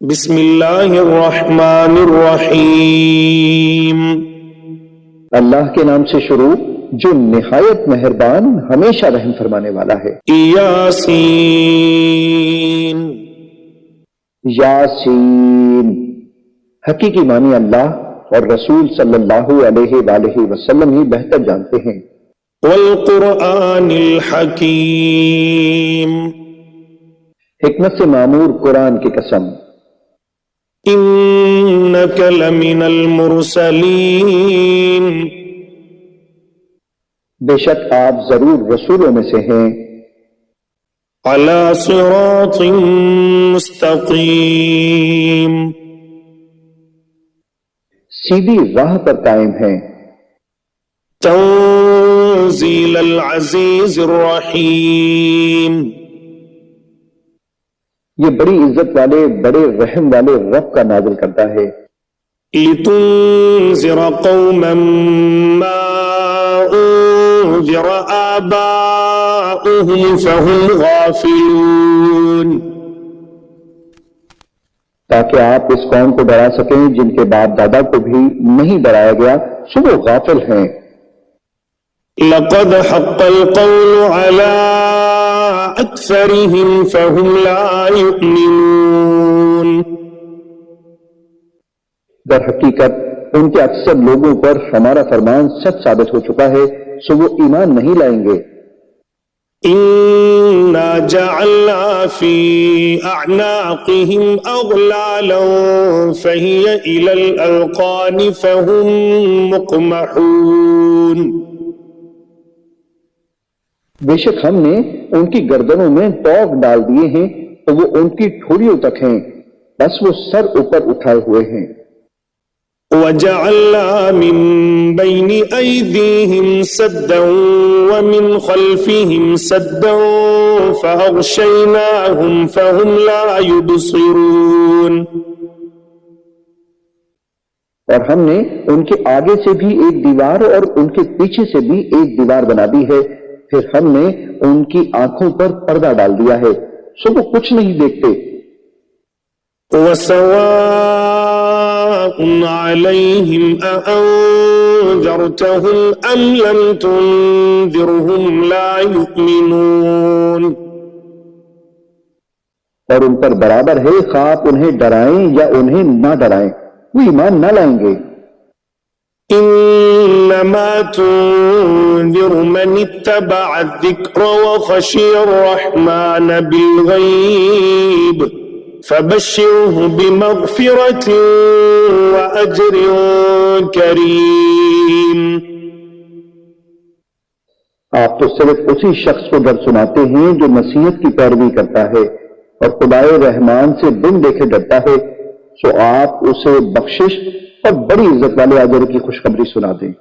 بسم اللہ الرحمن الرحیم۔ اللہ کے نام سے شروع جو نہایت مہربان ہمیشہ رحم فرمانے والا ہے۔ یاسین۔ یاسین، حقیقی معنی اللہ اور رسول صلی اللہ علیہ وآلہ وسلم ہی بہتر جانتے ہیں۔ والقرآن الحکیم۔ حکمت سے معمور قرآن کی قسم۔ انک لمن المرسلین۔ بے شک آپ ضرور رسولوں میں سے ہیں۔ علی صراط مستقیم۔ سیدھی راہ پر قائم ہیں۔ تنزیل العزیز الرحیم۔ یہ بڑی عزت والے بڑے رحم والے رب کا نازل کرتا ہے۔ لتنذر قوما ما انذر آباؤهم فهم غافلون۔ تاکہ آپ اس قوم کو ڈرا سکیں جن کے باپ دادا کو بھی نہیں ڈرایا گیا سو وہ غافل ہیں۔ لقد حق القول على اکثرهم فهم لا يؤمنون۔ در حقیقت ان کے اکثر لوگوں پر ہمارا فرمان سچ ثابت ہو چکا ہے سو وہ ایمان نہیں لائیں گے۔ انا جعلنا في اعناقهم اغلالا فهي الى الاذقان فهم مقمحون۔ بے شک ہم نے ان کی گردنوں میں توق ڈال دیے ہیں تو وہ ان کی ٹھوڑیوں تک ہیں بس وہ سر اوپر اٹھائے ہوئے ہیں۔ وجعلنا من بين أيديهم سدا ومن خلفهم سدا فأغشيناهم فهم لا يبصرون۔ اور ہم نے ان کے آگے سے بھی ایک دیوار اور ان کے پیچھے سے بھی ایک دیوار بنا دی ہے، پھر ہم نے ان کی آنکھوں پر پردہ ڈال دیا ہے سو وہ کچھ نہیں دیکھتے۔ وسواء عليهم أأنذرتهم أم لم تنذرهم لا يؤمنون۔ اور ان پر برابر ہے خواہ آپ انہیں ڈرائیں یا انہیں نہ ڈرائیں وہ ایمان نہ لائیں گے۔ انما تنذر من اتبع الذکر وخشی الرحمن بالغیب فبشره بمغفرة وأجر کریم۔ آپ تو صرف اسی شخص کو ڈر سناتے ہیں جو نصیحت کی پیروی کرتا ہے اور خدائے رحمان سے بن دیکھے ڈرتا ہے سو آپ اسے بخشش اور بڑی عزت والے اجر کی خوشخبری سنا دیں۔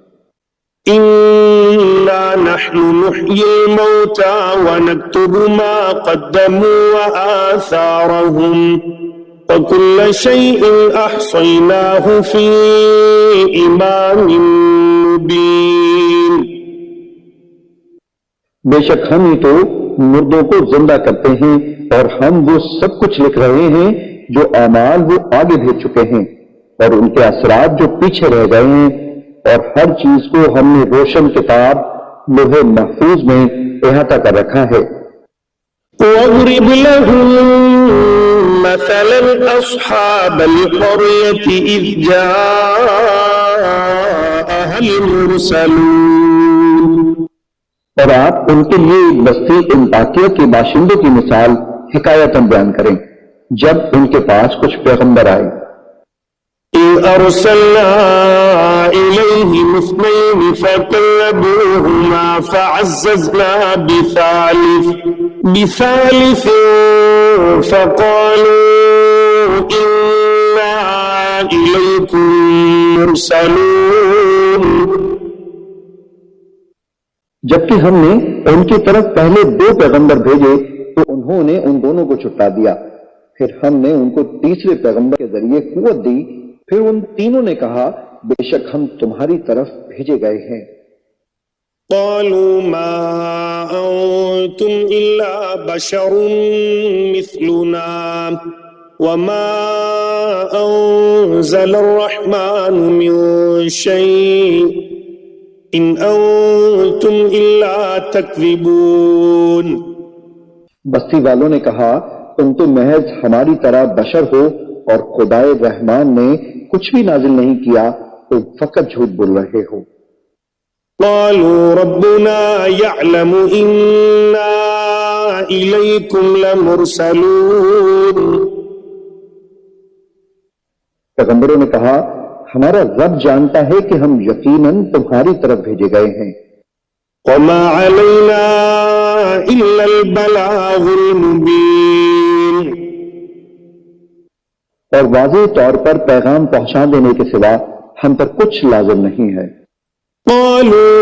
انا نحن نحيي الموتى ونكتب ما قدموا وآثارهم وكل شيء احصيناه في امام مبين۔ بے شک ہم ہی تو مردوں کو زندہ کرتے ہیں اور ہم وہ سب کچھ لکھ رہے ہیں جو اعمال وہ آگے بھیج چکے ہیں اور ان کے اثرات جو پیچھے رہ گئے ہیں، اور ہر چیز کو ہم نے روشن کتاب لوح محفوظ میں احاطہ کر رکھا ہے۔ وَاضْرِبْ لَهُم مَّثَلًا أَصْحَابَ الْقَرْيَةِ إِذْ جَاءَهَا الْمُرْسَلُونَ۔ اور آپ ان کے لیے ایک بستی انطاکیہ کے باشندوں کی مثال حکایتاً بیان کریں جب ان کے پاس کچھ پیغمبر آئے۔ إِذْ أَرْسَلْنَا إِلَيْهِمُ اثْنَيْنِ فَكَذَّبُوهُمَا فَعَزَّزْنَا بِثَالِثٍ فَقَالُوا إِنَّا إِلَيْكُمْ مُرْسَلُونَ۔ جبکہ ہم نے ان کی طرف پہلے 2 پیغمبر بھیجے تو انہوں نے ان دونوں کو چھٹا دیا، پھر ہم نے ان کو تیسرے پیغمبر کے ذریعے قوت دی، پھر ان تینوں نے کہا بے شک ہم تمہاری طرف بھیجے گئے ہیں۔ قالوا ما أنتم إلا بشر مثلنا وما أنزل الرحمن من شيء إن أنتم إلا تكذبون. بستی والوں نے کہا تم تو محض ہماری طرح بشر ہو اور خدائے رحمان نے کچھ بھی نازل نہیں کیا، تو فقط جھوٹ بول رہے ہو. قالوا ربنا يعلم إنا إليكم لمرسلون. پیغمبروں نے کہا ہمارا رب جانتا ہے کہ ہم یقیناً تمہاری طرف بھیجے گئے ہیں. وما علينا إلا البلاغ المبين. اور واضح طور پر پیغام پہنچا دینے کے سوا ہم پر کچھ لازم نہیں ہے. قالوا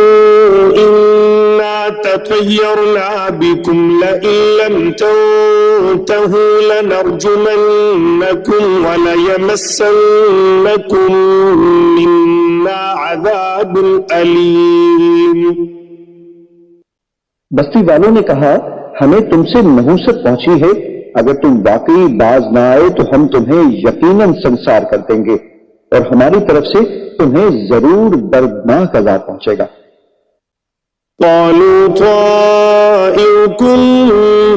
إنا تطيرنا بكم لئن لم تنتهوا لنرجمنكم وليمسنكم منا عذاب أليم. بستی والوں نے کہا ہمیں تم سے نحوست پہنچی ہے، اگر تم واقعی باز نہ آئے تو ہم تمہیں یقیناً سنسار کر دیں گے اور ہماری طرف سے تمہیں ضرور دردناک عذاب پہنچے گا. قالوا طائركم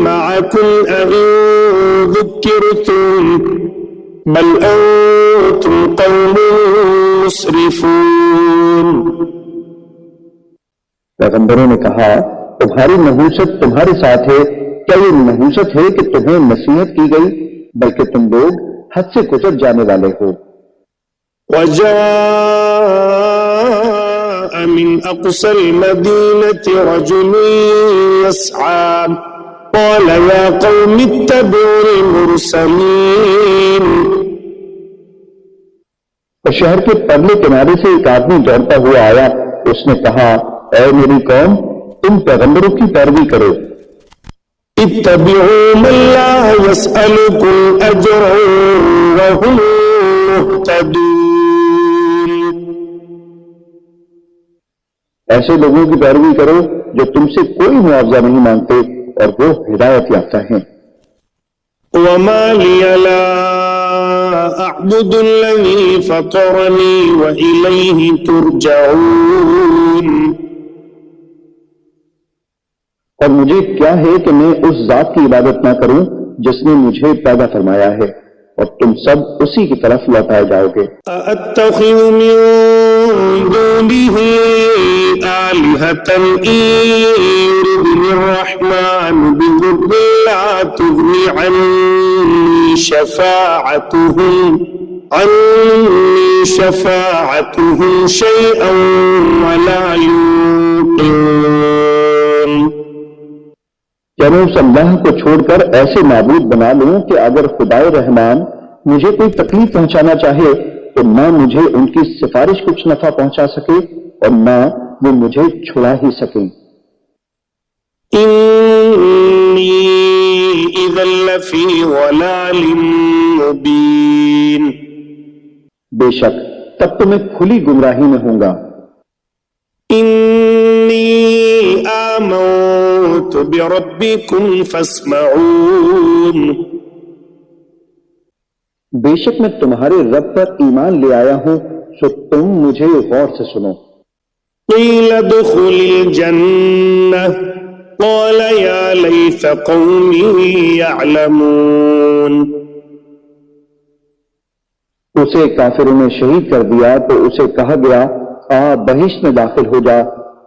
معكم أئن ذكرتم بل أنتم قوم مسرفون. پیغمبروں نے کہا تمہاری نحوست تمہارے ساتھ ہے، کیا یہ نحوست ہے کہ تمہیں نصیحت کی گئی، بلکہ تم لوگ حد سے گزر جانے والے ہو. وجاء من أقصى المدينة رجل يسعى قال يا قوم اتبعوا المرسلين. اور شہر کے پرلے کنارے سے ایک آدمی دوڑتا ہوا آیا، اس نے کہا اے میری قوم تم پیغمبروں کی پیروی کرو. اتبعوا من لا يسألكم أجرا وهم مهتدون. ایسے لوگوں کی پیروی کرو جو تم سے کوئی معاوضہ نہیں مانگتے اور وہ ہدایت یافتہ ہیں. وما لي لا أعبد الذي فطرني وإليه ترجعون. اور مجھے کیا ہے کہ میں اس ذات کی عبادت نہ کروں جس نے مجھے پیدا فرمایا ہے، اور تم سب اسی کی طرف لوٹائے جاؤ گے. أأتخذ من دونه آلهة إن يردني الرحمن بضر لا تغني عني شفاعتهم شيئا ولا ينقذون. کیا میں اس اللہ کو چھوڑ کر ایسے معبود بنا لوں کہ اگر خدائے رحمان مجھے کوئی تکلیف پہنچانا چاہے تو نہ مجھے ان کی سفارش کچھ نفع پہنچا سکے اور نہ وہ مجھے چھڑا ہی سکیں. إني إذا لفي ضلال مبين. بے شک تب تو میں کھلی گمراہی میں ہوں گا. إني آمنت بربكم فاسمعون. بے شک میں تمہارے رب پر ایمان لے آیا ہوں، سو تم مجھے غور سے سنو. قيل ادخل الجنة قال يا ليت قومي يعلمون. اسے کافروں نے شہید کر دیا تو اسے کہا گیا آ بہشت میں داخل ہو جا.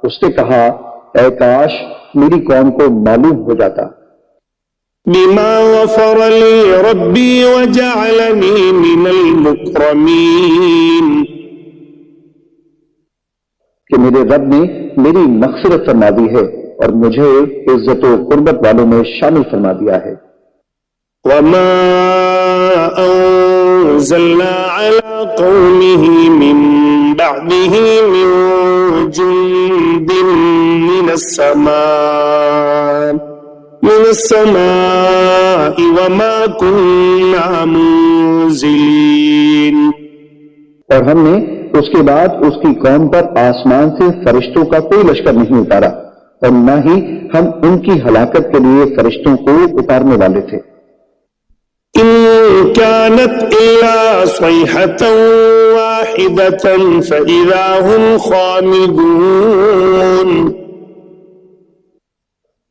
اس نے کہا اے کاش میری قوم کو معلوم ہو جاتا. بما غفر لي ربي وجعلني من المكرمين. کہ میرے رب نے میری مغفرت فرما دی ہے اور مجھے عزت و قربت والوں میں شامل فرما دیا ہے. وما أنزلنا على قومه من بعده من جند من السماء وما كنا منزلين. اور ہم نے اس کے بعد اس کی قوم پر آسمان سے فرشتوں کا کوئی لشکر نہیں اتارا اور نہ ہی ہم ان کی ہلاکت کے لیے فرشتوں کو اتارنے والے تھے. إن كانت إلا صيحة واحدة فإذا هم خامدون.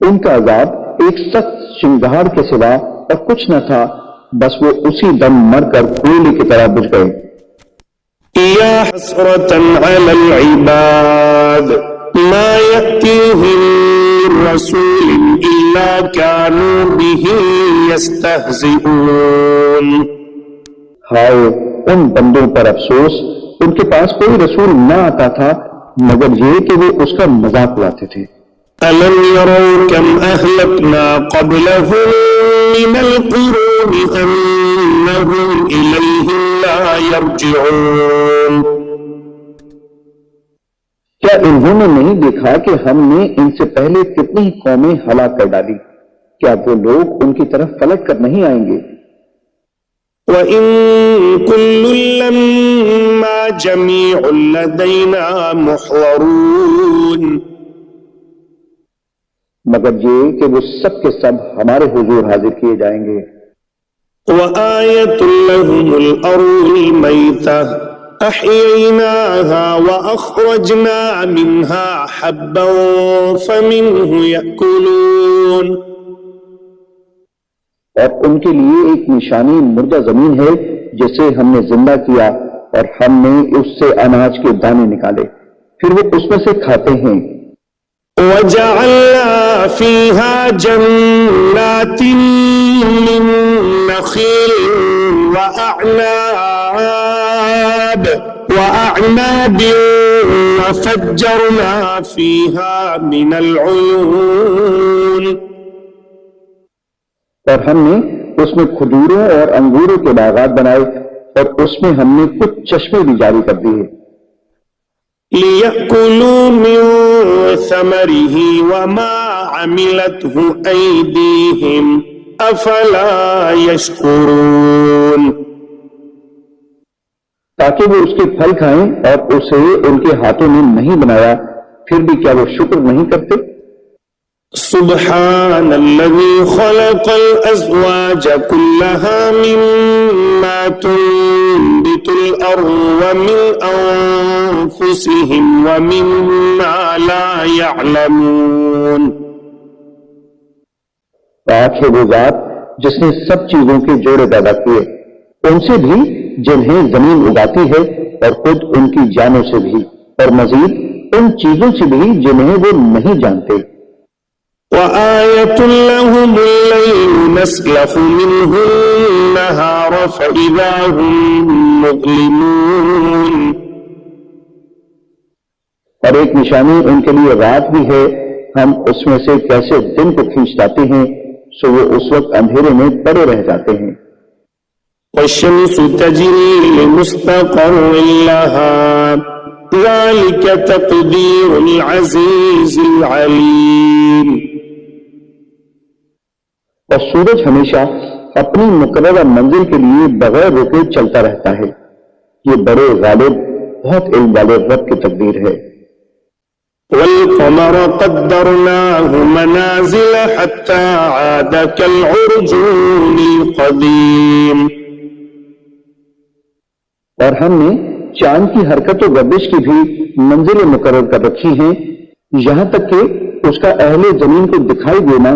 ان کا عذاب ایک سخت شنگھاڑ کے سوا اور کچھ نہ تھا، بس وہ اسی دم مر کر کوئلے کی طرح بجھ گئے. يا حسرة على العباد ما يأتيهم من رسول إلا كانوا به يستهزئون. ہائے ان بندوں پر افسوس، ان کے پاس کوئی رسول نہ آتا تھا مگر یہ کہ وہ اس کا مذاق اڑاتے تھے. ألم يروا كم أهلكنا قبلهم من القرون أنهم إليهم لا يرجعون. کیا انہوں نے نہیں دیکھا کہ ہم نے ان سے پہلے کتنی قومیں ہلاک کر ڈالی؟ کیا وہ لوگ ان کی طرف پلٹ کر نہیں آئیں گے؟ وَإِن كُلٌّ لَّمَّا جَمِيعٌ لَّدَيْنَا مُحْضَرُونَ. مگر یہ کہ وہ سب کے سب ہمارے حضور حاضر کیے جائیں گے. وَآيَةٌ لَّهُمُ الْأَرْضُ الْمَيْتَةُ أَحْيَيْنَاهَا وَأَخْرَجْنَا مِنْهَا حَبًّا فَمِنْهُ يَأْكُلُونَ. اور ان کے لیے ایک نشانی مردہ زمین ہے جسے ہم نے زندہ کیا اور ہم نے اس سے اناج کے دانے نکالے، پھر وہ اس میں سے کھاتے ہیں. وَجَعَلْنَا فِيهَا جَنَّاتٍ مِّن نَّخِيلٍ وَأَعْنَابٍ وَفَجَّرْنَا فِيهَا مِنَ الْعُيُونِ. اور ہم نے اس میں کھجوروں اور انگوروں کے باغات بنائے اور اس میں ہم نے کچھ چشمے بھی جاری کر دیے. لِيَأْكُلُوا مِن ثَمَرِهِ وَمَا عَمِلَتْهُ أَيْدِيهِمْ أَفَلَا يَشْكُرُونَ. تاکہ وہ اس کے پھل کھائیں اور اسے ان کے ہاتھوں نے نہیں بنایا، پھر بھی کیا وہ شکر نہیں کرتے؟ سبحان الذي خلق الأزواج كلها مما تنبت الأرض ومن أنفسهم ومما لا يعلمون. پاک ہے وہ ذات جس نے سب چیزوں کے جوڑے پیدا کیے، ان سے بھی جنہیں زمین اگاتی ہے اور خود ان کی جانوں سے بھی، اور مزید ان چیزوں سے بھی جنہیں وہ نہیں جانتے. وآية لهم الليل نسلخ منه النهار فإذا هم مظلمون. اور ایک نشانی ان کے لیے رات بھی ہے، ہم اس میں سے کیسے دن کو کھینچ لاتے ہیں سو وہ اس وقت اندھیرے میں پڑے رہ جاتے ہیں. والشمس تجري لمستقر لها ذلك تقدير العزيز العليم. اور سورج ہمیشہ اپنی مقررہ منزل کے لیے بغیر رکے چلتا رہتا ہے، یہ بڑے غالب بہت علم والے رب کی تقدیر ہے. والقمر قدرناه منازل حتى عاد كالعرجون القديم. اور ہم نے چاند کی حرکت و گردش کی بھی منزلیں مقرر کر رکھی ہیں، یہاں تک کہ اس کا اہل زمین کو دکھائی دینا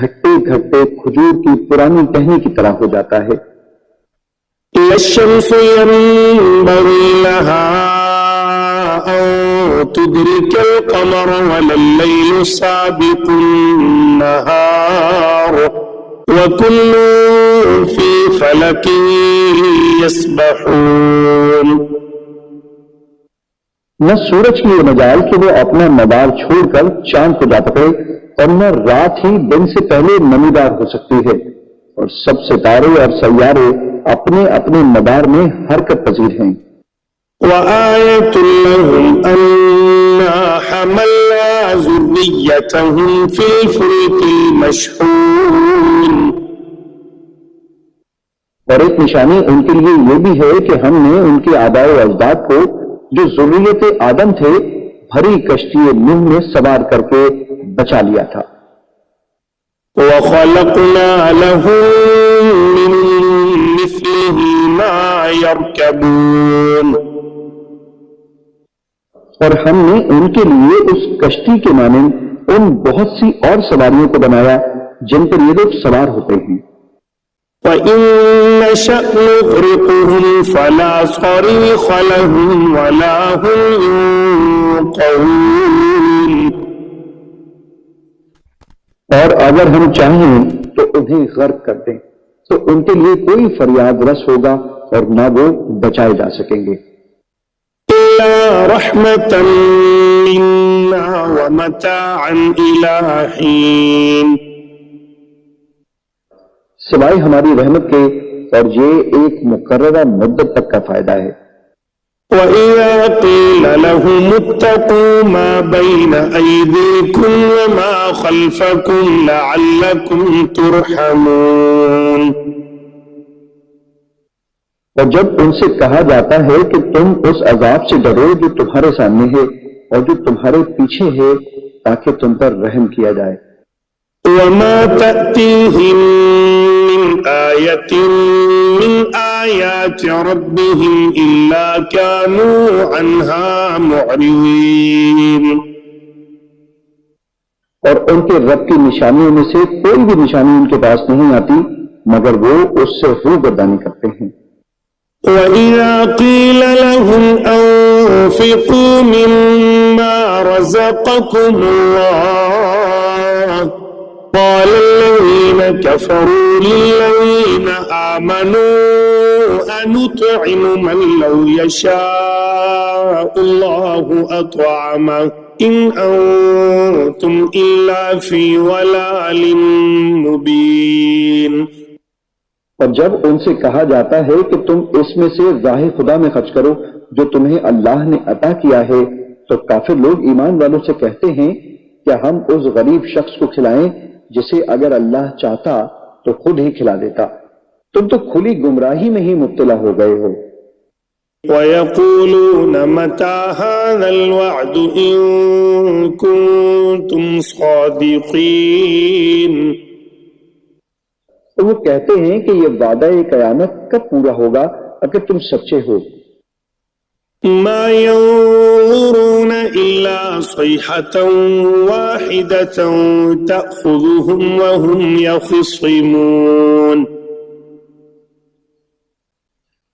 گھٹتے گھٹتے کھجور کی پرانی ٹہنی کی طرح ہو جاتا ہے. الشمس ينبغي لها أن تدرك القمر ولا الليل سابق النهار وكل في فلك يسبحون. نہ سورج کی یہ مجال کہ وہ اپنا مدار چھوڑ کر چاند کو جا پکڑے، اور نہ رات ہی دن سے پہلے نمیدار ہو سکتی ہے، اور سب ستارے اور سیارے اپنے اپنے مدار میں حرکت پذیر ہیں. وآية لهم أنا حملنا ذريتهم في الفلك المشحون. اور ایک نشانی ان کے لیے یہ بھی ہے کہ ہم نے ان کے آباء و اجداد کو جو ذریت آدم تھے بھری کشتی نوح میں سوار کر کے بچا لیا تھا. وَخَلَقْنَا لَهُم مِّن مثله ما يركبون. اور ہم نے ان کے لیے اس کشتی کے مانند ان بہت سی اور سواریوں کو بنایا جن پر یہ لوگ سوار ہوتے ہیں. وَإِن نَّشَأْ نُغْرِقْهُمْ فَلَا صَرِيخَ لَهُمْ وَلَا هُمْ يُنقَذُونَ. اور اگر ہم چاہیں تو انہیں غرق کر دیں تو ان کے لیے کوئی فریاد رس ہوگا اور نہ وہ بچائے جا سکیں گے. إِلَّا رَحْمَةً مِّنَّا وَمَتَاعًا إِلَىٰ حِينٍ. سوائے ہماری رحمت کے، اور یہ ایک مقررہ مدت تک کا فائدہ ہے. وَإِذَا قِيلَ لَهُمُ اتَّقُوا مَا بَيْنَ أَيْدِيكُمْ وَمَا خَلْفَكُمْ لَعَلَّكُمْ تُرْحَمُونَ. اور جب ان سے کہا جاتا ہے کہ تم اس عذاب سے ڈرو جو تمہارے سامنے ہے اور جو تمہارے پیچھے ہے تاکہ تم پر رحم کیا جائے. وَمَا تَأْتِيهِم مِّنْ آيَةٍ مِّنْ آيَاتِ رَبِّهِمْ إِلَّا كَانُوا عَنْهَا مُعْرِضِينَ. اور ان کے رب کی نشانیوں میں سے کوئی بھی نشانی ان کے پاس نہیں آتی مگر وہ اس سے روگردانی کرتے ہیں. وَإِذَا قِيلَ لَهُمْ أَنفِقُوا مِمَّا رَزَقَكُمُ اللَّهُ قَالَ الَّذِينَ كَفَرُوا لِلَّذِينَ آمَنُوا أَنُطْعِمُ مَن لَّوْ يَشَاءُ اللَّهُ أَطْعَمَهُ إِنْ أَنتُمْ إِلَّا فِي ضَلَالٍ مُّبِينٍ. اور جب ان سے کہا جاتا ہے کہ تم اس میں سے راہ خدا میں خرچ کرو جو تمہیں اللہ نے عطا کیا ہے تو کافر لوگ ایمان والوں سے کہتے ہیں کیا ہم اس غریب شخص کو کھلائیں جسے اگر اللہ چاہتا تو خود ہی کھلا دیتا. تم تو کھلی گمراہی میں ہی مبتلا ہو گئے ہو. وَيَقُولُونَ مَتَىٰ هَٰذَا الْوَعْدُ إِن كُنتُمْ صَادِقِينَ. تو وہ کہتے ہیں کہ یہ وعدہ قیامت کب پورا ہوگا اگر تم سچے ہو. مَا يَنظُرُونَ إِلَّا صَيْحَةً وَاحِدَةً تَأْخُذُهُمْ وَهُمْ يَخِصِّمُونَ.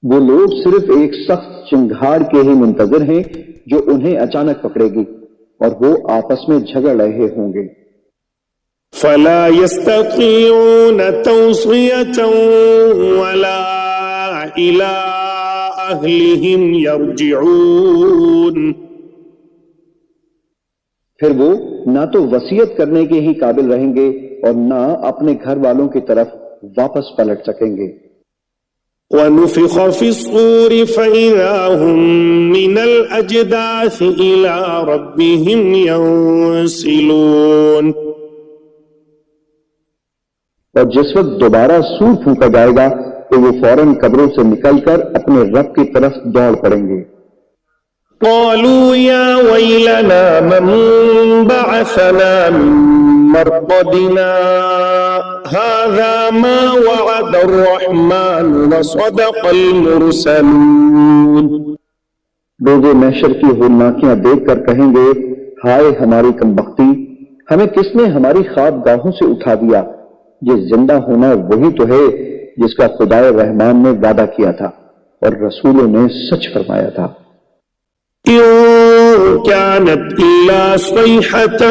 وہ لوگ صرف ایک سخت چنگھاڑ کے ہی منتظر ہیں جو انہیں اچانک پکڑے گی اور وہ آپس میں جھگڑ رہے ہوں گے. فَلَا يَسْتَطِيعُونَ تَوْصِيَةً وَلَا إِلَىٰ أَهْلِهِمْ يَرْجِعُونَ. پھر وہ نہ تو وصیت کرنے کے ہی قابل رہیں گے اور نہ اپنے گھر والوں کی طرف واپس پلٹ سکیں گے. وَنُفِخَ فِي الصُّورِ فَإِذَا هُم مِّنَ الْأَجْدَاثِ إِلَىٰ رَبِّهِمْ يَنسِلُونَ. اور جس وقت دوبارہ سور پھونکا جائے گا تو وہ فوراً قبروں سے نکل کر اپنے رب کی طرف دوڑ پڑیں گے. قالوا يا ويلنا من بعثنا من مرقدنا هذا ما وعد الرحمن وصدق المرسلون. روز محشر کی ہولناکیاں دیکھ کر کہیں گے ہائے ہماری کمبختی، ہمیں کس نے ہماری خواب گاہوں سے اٹھا دیا. یہ زندہ ہونا وہی تو ہے جس کا خدائے رحمان نے وعدہ کیا تھا اور رسولوں نے سچ فرمایا تھا. إن كانت إلا صيحة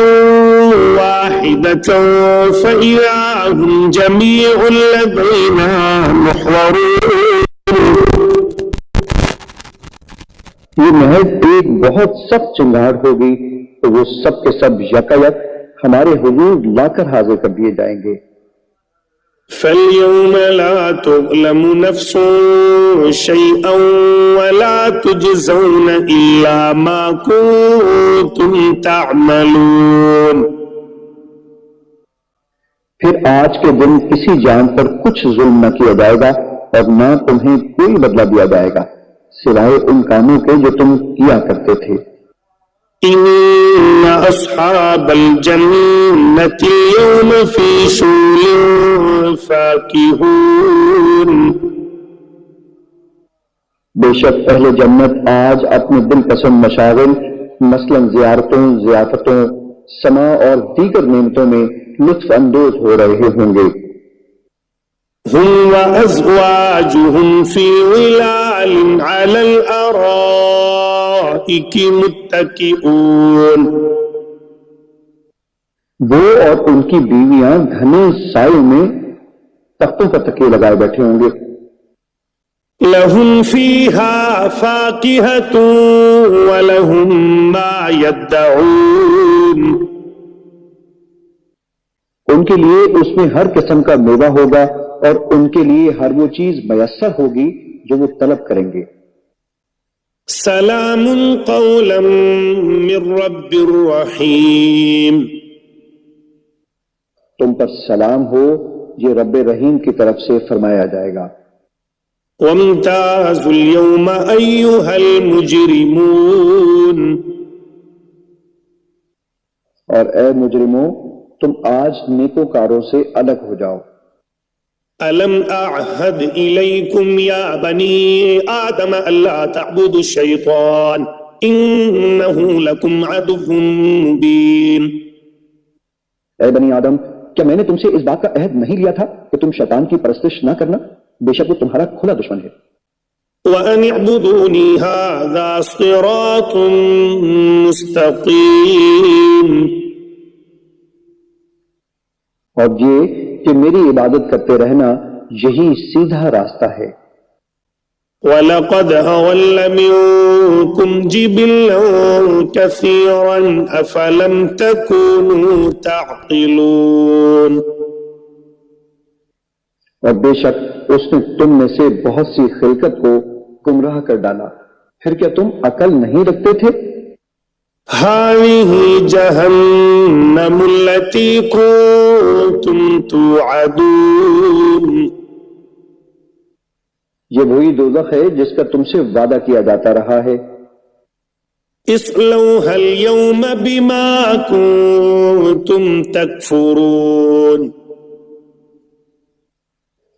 واحدة فإذا هم جميع لدينا محضرون. یہ محض ایک بہت سخت چنگھاڑ ہوگی تو وہ سب کے سب یکایک ہمارے حضور لا کر حاضر کر دیے جائیں گے. فَالْيَوْمَ لَا تُظْلَمُ نَفْسٌ شَيْئًا وَلَا تُجْزَوْنَ إِلَّا مَا كُنتُمْ تَعْمَلُونَ. پھر آج کے دن کسی جان پر کچھ ظلم نہ کیا جائے گا اور نہ تمہیں کوئی بدلہ دیا جائے گا سوائے ان کاموں کے جو تم کیا کرتے تھے. إِنَّ أَصْحَابَ الْجَنَّةِ الْيَوْمَ فِي شُغُلٍ فَاكِهُونَ. بے شک اہل جنت آج اپنے دل پسند مشاغل مثلاً زیارتوں، ضیافتوں، سما اور دیگر نعمتوں میں لطف اندوز ہو رہے ہوں گے۔ هم وأزواجهم في ظلال على الأرائك متكئون، وہ اور ان کی بیویاں گھنے سائے میں تختوں پر تکیے لگائے بیٹھے ہوں گے۔ لهم فيها فاكهة ولهم ما يدعون، ان کے لیے اس میں ہر قسم کا میوہ ہوگا اور ان کے لیے ہر وہ چیز میسر ہوگی جو وہ طلب کریں گے۔ سلام قولا من رب رحیم، تم پر سلام ہو، یہ رب رحیم کی طرف سے فرمایا جائے گا۔ وامتازوا اليوم أيها المجرمون، اور اے مجرموں تم آج نیکوکاروں سے الگ ہو جاؤ۔ ألم أعهد إليكم يا بني آدم ألا تعبدوا الشيطان إنه لكم عدو مبين، اے بنی آدم کیا میں نے تم سے اس بات کا عہد نہیں لیا تھا کہ تم شیطان کی پرستش نہ کرنا؟ بے شک وہ تمہارا کھلا دشمن ہے۔ وأن اعبدوني هذا صراط مستقيم، اور یہ کہ میری عبادت کرتے رہنا یہی سیدھا راستہ ہے۔ وَلَقَدْ أَضَلَّ مِنكُمْ جِبِلًّا كَثِيرًا أَفَلَمْ تَكُونُوا تَعْقِلُونَ، اور بے شک اس نے تم میں سے بہت سی خلقت کو گمراہ کر ڈالا، پھر کیا تم عقل نہیں رکھتے تھے؟ هَٰذِهِ جَهَنَّمُ الَّتِي كُنتُمْ تُوعَدُونَ، یہ وہی دوزخ ہے جس کا تم سے وعدہ کیا جاتا رہا ہے۔ اصلوها اليوم بما كنتم تكفرون،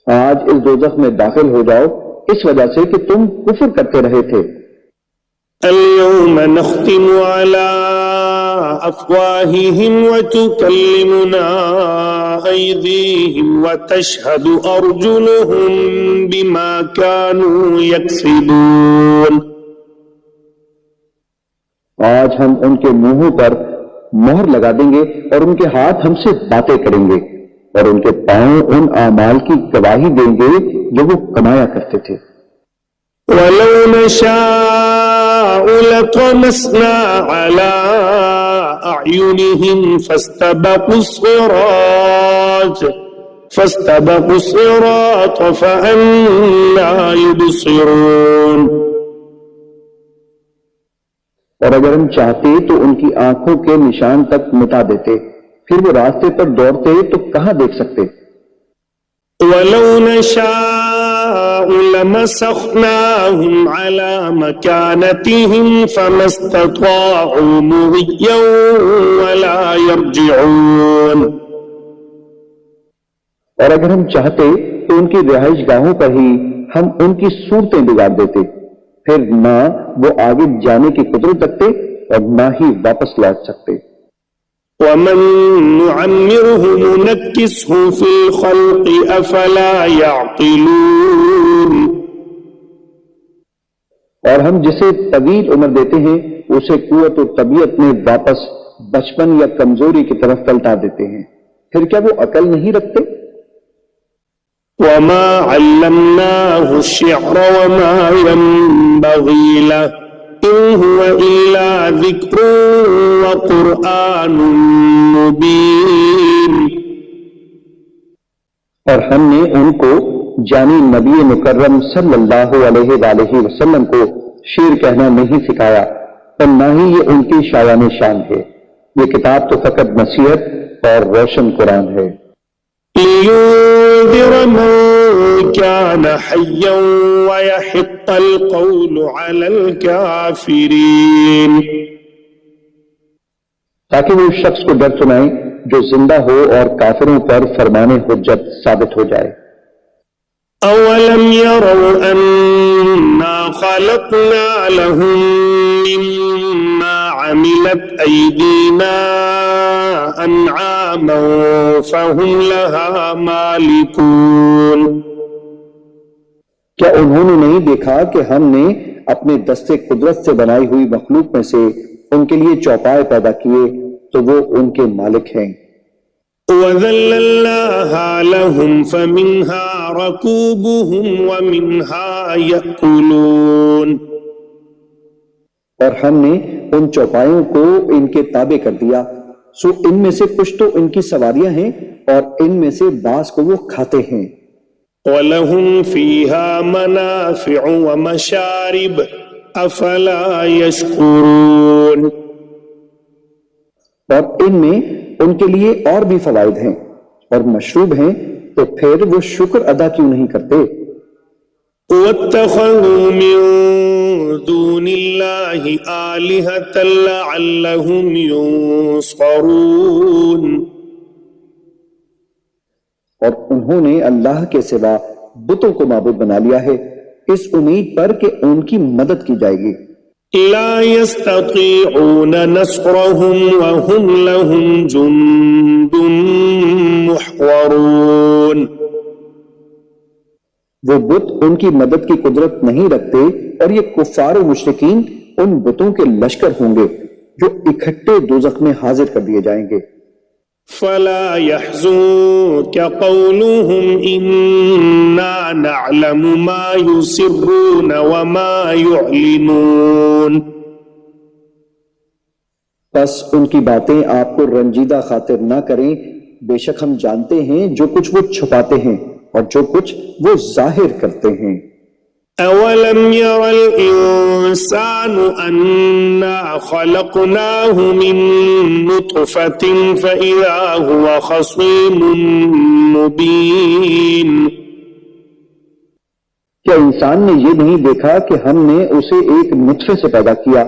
آج اس دوزخ میں داخل ہو جاؤ اس وجہ سے کہ تم کفر کرتے رہے تھے۔ اليوم نختم على أفواههم وتكلمنا أيديهم وتشهد أرجلهم بما كانوا يكسبون، آج ہم ان کے منہوں پر مہر لگا دیں گے اور ان کے ہاتھ ہم سے باتیں کریں گے اور ان کے پاؤں ان اعمال کی گواہی دیں گے جو وہ کمایا کرتے تھے۔ وَلَوْ نَشَاءُ لَطَمَسْنَا عَلَىٰ أَعْيُنِهِمْ فَاسْتَبَقُوا الصِّرَاطَ فَأَنَّىٰ يُبْصِرُونَ، اور اگر ہم چاہتے تو ان کی آنکھوں کے نشان تک مٹا دیتے، پھر وہ راستے پر دوڑتے تو کہاں دیکھ سکتے۔ وَلَوْ نَشَاءُ لَمَسَخْنَاهُمْ عَلَىٰ مَكَانَتِهِمْ فَمَا اسْتَطَاعُوا مُضِيًّا وَلَا يَرْجِعُونَ، اور اگر ہم چاہتے تو ان کی رہائش گاہوں پر ہی ہم ان کی صورتیں بگاڑ دیتے، پھر نہ وہ آگے جانے کی قدرت رکھتے اور نہ ہی واپس لوٹ سکتے۔ وَمَن نُّعَمِّرْهُ نُنَكِّسْهُ فِي الْخَلْقِ أَفَلَا يَعْقِلُونَ، اور ہم جسے طویل عمر دیتے ہیں اسے قوت و طبیعت میں واپس بچپن یا کمزوری کی طرف پلٹا دیتے ہیں، پھر کیا وہ عقل نہیں رکھتے؟ وَمَا عَلَّمْنَاهُ الشِّعْرَ وَمَا يَنبَغِي لَهُ إِنْ هُوَ إِلَّا ذِكْرٌ وَقُرْآنٌ مُّبِينٌ، اور ہم نے ان کو جانی نبی مکرم صلی اللہ علیہ وآلہ وسلم کو شعر کہنا نہیں سکھایا اور نہ ہی یہ ان کی شایان شان ہے، یہ کتاب تو فقط نصیحت اور روشن قرآن ہے۔ لِيُنذِرَ مَن كَانَ حَيًّا وَيَحِقَّ الْقَوْلُ عَلَى الْكَافِرِينَ، تاکہ وہ اس شخص کو ڈر سنائیں جو زندہ ہو اور کافروں پر فرمان حجت ثابت ہو جائے۔ أولم يروا أنا خلقنا لهم مما عملت أيدينا أنعاما فهم لها مالكون. کیا انہوں نے نہیں دیکھا کہ ہم نے اپنے دستے قدرت سے بنائی ہوئی مخلوق میں سے ان کے لیے چوپائے پیدا کیے تو وہ ان کے مالک ہیں. وَذَلَّلْنَاهَا لَهُمْ فَمِنْهَا رَكُوبُهُمْ وَمِنْهَا يَأْكُلُونَ. اور ہم نے ان چوپایوں کو ان کے تابع کر دیا، سو ان میں سے کچھ تو ان کی سواریاں ہیں اور ان میں سے بعض کو وہ کھاتے ہیں. وَلَهُمْ فِيهَا مَنَافِعُ وَمَشَارِبُ أَفَلَا يَشْكُرُونَ. اور ان میں ان کے لیے اور بھی فوائد ہیں اور مشروب ہیں، تو پھر وہ شکر ادا کیوں نہیں کرتے؟ وَاتَّخَذُوا مِن دُونِ اللَّهِ آلِهَةً لَعَلَّهُمْ يُنصَرُونَ. اور انہوں نے اللہ کے سوا بتوں کو معبود بنا لیا ہے اس امید پر کہ ان کی مدد کی جائے گی. لا يستطيعون نصرهم وهم لهم جند محضرون. وہ بت ان کی مدد کی قدرت نہیں رکھتے اور یہ کفار و مشرکین ان بتوں کے لشکر ہوں گے جو اکٹھے دوزخ میں حاضر کر دیے جائیں گے. فلا يحزنك قولهم إنا نعلم ما يسرون وما يعلنون. بس ان کی باتیں آپ کو رنجیدہ خاطر نہ کریں، بے شک ہم جانتے ہیں جو کچھ وہ چھپاتے ہیں اور جو کچھ وہ ظاہر کرتے ہیں. أولم ير الإنسان أنا خلقناه من نطفة فإذا هو خصيم مبين. کیا انسان نے یہ نہیں دیکھا کہ ہم نے اسے ایک نطفے سے پیدا کیا،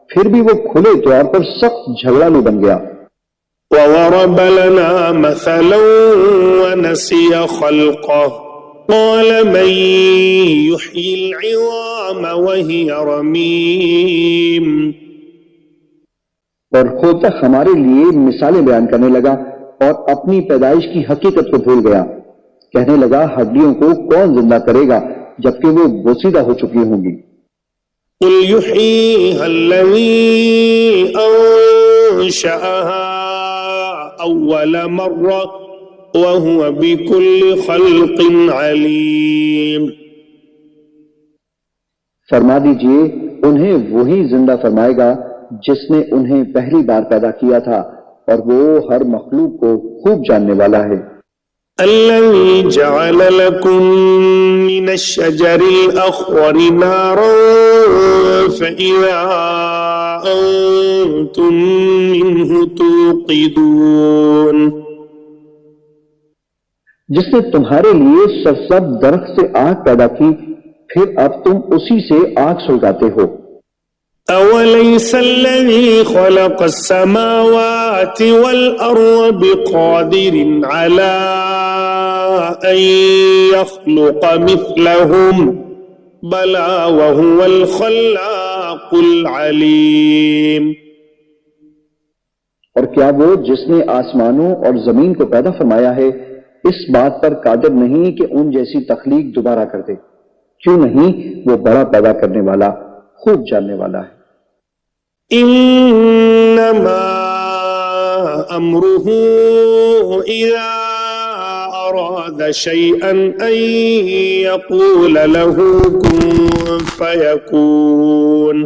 پھر بھی وہ کھلے طور پر سخت جھگڑالو بن گیا. وضرب لنا مثلا ونسي خلقه قال من يحيي العظام وهي رميم. اور خود تک ہمارے لیے مثالیں بیان کرنے لگا اور اپنی پیدائش کی حقیقت کو بھول گیا. کہنے لگا ہڈیوں کو کون زندہ کرے گا جبکہ وہ بوسیدہ ہو چکی ہوں گی. قل يحييها الذي أنشأها أول مرة وهو بكل خلق عليم. فرما دیجئے انہیں وہی زندہ فرمائے گا جس نے انہیں پہلی بار پیدا کیا تھا اور وہ ہر مخلوق کو خوب جاننے والا ہے. الذي جعل لكم من الشجر الأخضر نارا فإذا أنتم منه توقدون. جس نے تمہارے لیے سرسبز درخت سے آگ پیدا کی پھر اب تم اسی سے آگ سلگاتے ہو. أوليس الذي خلق السماوات والأرض بقادر على أن يخلق مثلهم بلى وهو الخلاق العليم. اور کیا وہ جس نے آسمانوں اور زمین کو پیدا فرمایا ہے اس بات پر قادر نہیں کہ ان جیسی تخلیق دوبارہ کر دے؟ کیوں نہیں، وہ بڑا پیدا کرنے والا خوب جاننے والا ہے. انما امره اذا اراد شيئا ان يقول له كن فيكون.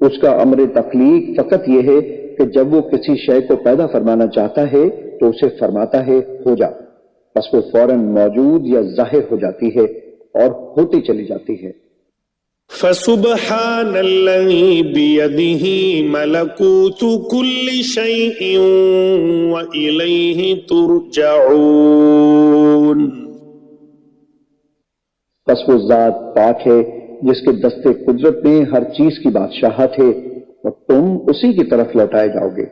اس کا امر تخلیق فقط یہ ہے کہ جب وہ کسی شے کو پیدا فرمانا چاہتا ہے تو اسے فرماتا ہے ہو جا، بس وہ فوراً موجود یا ظاہر ہو جاتی ہے اور ہوتی چلی جاتی ہے. فسبحان الذي بيده ملكوت كل شيء وإليه ترجعون. بس وہ ذات پاک ہے جس کے دستے قدرت میں ہر چیز کی بادشاہت ہے اور تم اسی کی طرف لوٹائے جاؤ گے.